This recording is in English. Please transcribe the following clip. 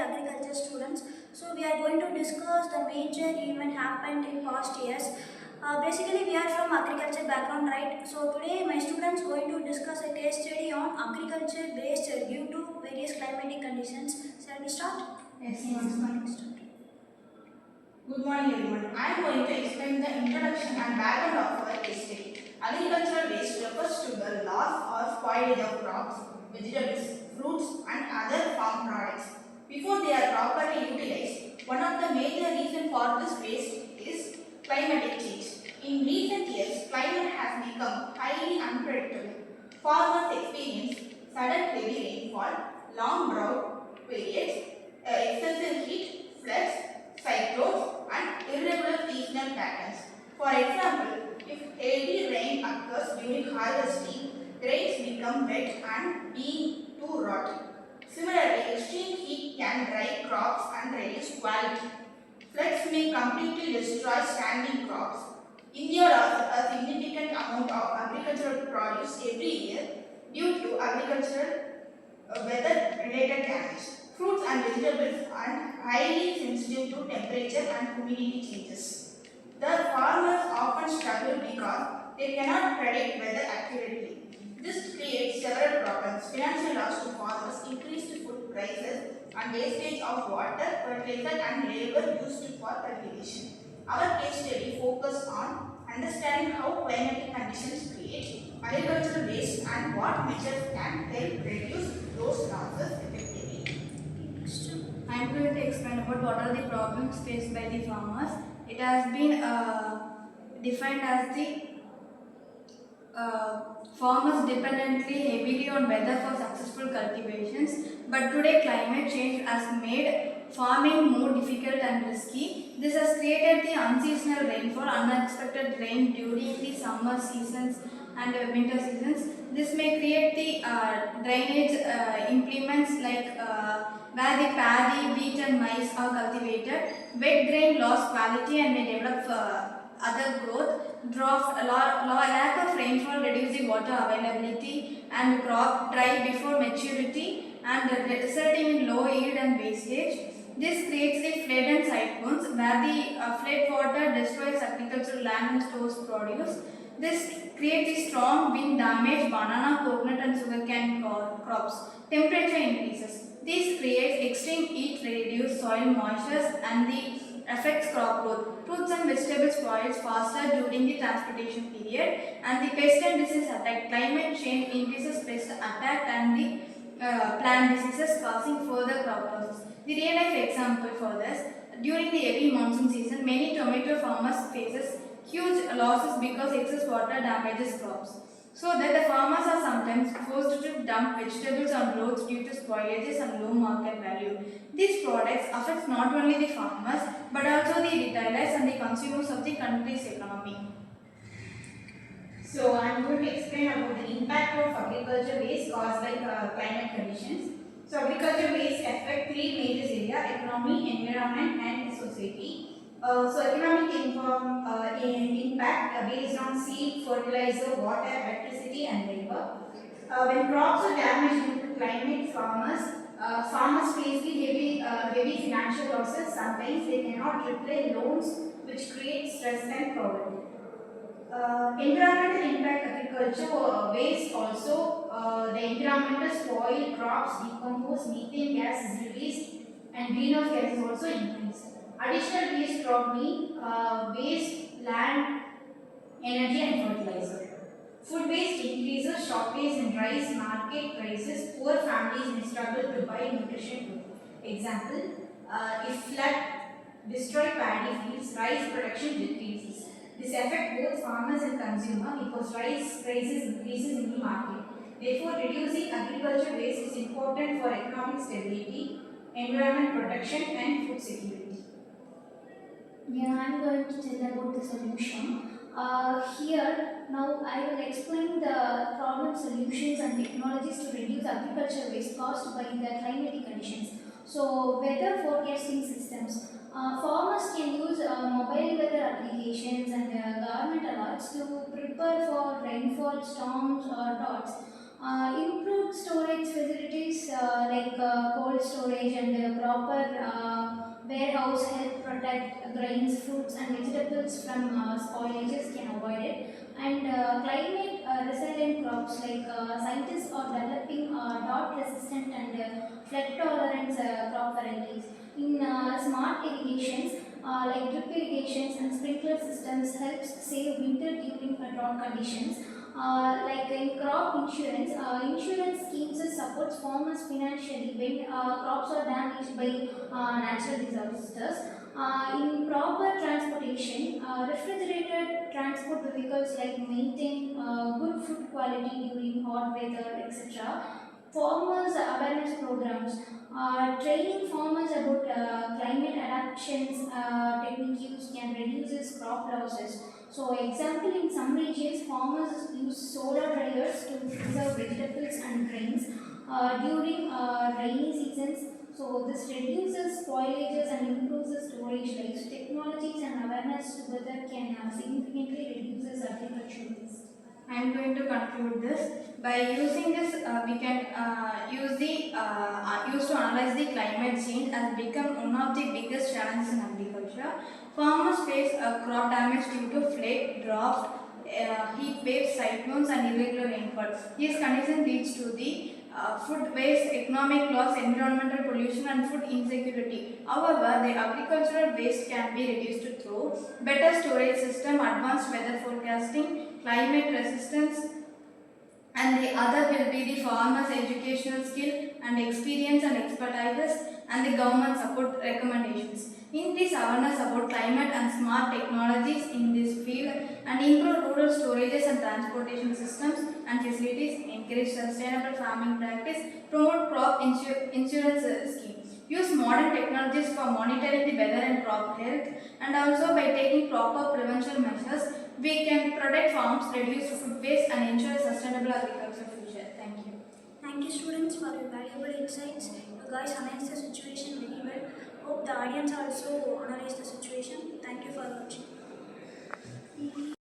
agriculture students. So we are going to discuss the major event happened in past years. Basically, we are from agriculture background, right? So today, my students going to discuss a case study on agriculture based due to various climatic conditions. Shall we start? Yes, Yes, ma'am. ma'am. Start. Good morning, everyone. I am going to explain the introduction and background of our case study. Agricultural waste refers to the loss or spoilage of crops, vegetables, fruits, and other farm products before they are properly utilized. One of the major reasons for this waste is climatic change. In recent years, climate has become highly unpredictable. Farmers experience sudden heavy rainfall, long drought periods, excessive heat, floods, cyclones, and irregular seasonal patterns. For example, if heavy rain occurs during harvesting, grains become wet and being to rot. Similarly, extreme heat can dry crops and reduce quality. Floods may completely destroy standing crops. India loses a significant amount of agricultural produce every year due to agricultural weather-related damage. Fruits and vegetables are highly sensitive to temperature and humidity changes. The farmers often struggle because they cannot predict weather accurately. This creates several problems: financial loss to farmers, increased food prices, and wastage of water, fertilizer, and labor used for cultivation. Our case study focused on understanding how climatic conditions create agricultural waste and what measures can help reduce those losses effectively. I am going to explain about what are the problems faced by the farmers. It has been defined as the farmers dependently heavily on weather for successful cultivations, but today climate change has made farming more difficult and risky. This has created the unseasonal rainfall, unexpected rain during the summer seasons and winter seasons. This may create the drainage implements like where the paddy, wheat and maize are cultivated. Wet grain lost quality and may develop other growth. Drought, lack of rainfall reduce the water availability and crop dry before maturity and resulting in low yield and wastage. This creates the flood and cyclones where the flood water destroys agricultural land and stores produce. This creates the strong wind damage banana, coconut and sugarcane crops. Temperature increases. This creates extreme heat, reduce soil moisture and the affects crop growth. Fruits and vegetables spoils faster during the transportation period and the pest and disease attack. Climate change increases pest attack and the plant diseases causing further crop losses. The real life example for this, during the heavy monsoon season, many tomato farmers faces huge losses because excess water damages crops. So that the farmers are sometimes forced to dump vegetables on roads due to spoilages and low market value. These products affect not only the farmers but also the retailers and the consumers of the country's economy. So I am going to explain about the impact of agriculture waste caused by climate conditions. So agriculture waste affect three major areas: economy, environment, and society. So economic impact based on seed, fertilizer, water, electricity, and labor. When crops are damaged due to climate, farmers face the heavy financial losses. Sometimes they cannot repay loans, which creates stress and poverty. Environmental impact agriculture waste also the environmental spoil, crops decompose, methane gas is released, and greenhouse gas is also increased. Additional waste from waste, land, energy, and fertilizer. Food waste increases, shortage in rice, market prices, poor families may struggle to buy nutrition food. Example, if flood destroy paddy fields, rice production decreases. This affects both farmers and consumer because rice prices increases in the market. Therefore, reducing agriculture waste is important for economic stability, environment protection, and food security. Yeah, I'm going to tell about the solution. Here, now I will explain the problem solutions and technologies to reduce agriculture waste caused by the climatic conditions. So, weather forecasting systems. Farmers can use mobile weather applications and government alerts to prepare for rainfall, storms, or droughts. Improved storage facilities like cold storage and proper warehouse help protect grains, fruits, and vegetables from spoilages can avoid it. And climate resilient crops like scientists are developing drought resistant and flood tolerant crop varieties. In smart irrigations like drip irrigations and sprinkler systems helps save winter during drought conditions. Like in crop insurance, insurance schemes supports farmers financially when crops are damaged by natural disasters. In proper transportation, refrigerated transport vehicles like maintain good food quality during hot weather, etc. Farmers awareness programs, training farmers about climate adaptations techniques can reduce crop losses. So, example in some regions, farmers use solar dryers to preserve vegetables and grains during rainy seasons. So, this reduces spoilages and improves the storage life. So, technologies and awareness together can significantly reduce agricultural waste. I am going to conclude this. By using this, we can use to analyze the climate change has become one of the biggest challenges in agriculture. Farmers face crop damage due to flood, drought, heat waves, cyclones, and irregular rainfall. These conditions leads to the food waste, economic loss, environmental pollution, and food insecurity. However, the agricultural waste can be reduced through better storage system, advanced weather forecasting, climate resistance, and the other will be the farmers' educational skill and experience and expertise and the government support recommendations. In this awareness about climate and smart technologies in this field and improve rural storages and transportation systems and facilities, encourage sustainable farming practice, promote crop insurance scheme. Use modern technologies for monitoring the weather and crop health, and also by taking proper prevention measures, we can protect farms, reduce food waste, and ensure sustainable agriculture future. Thank you. Thank you students for your valuable insights. You guys analyzed the situation very well. Hope the audience also analyzed the situation. Thank you for watching.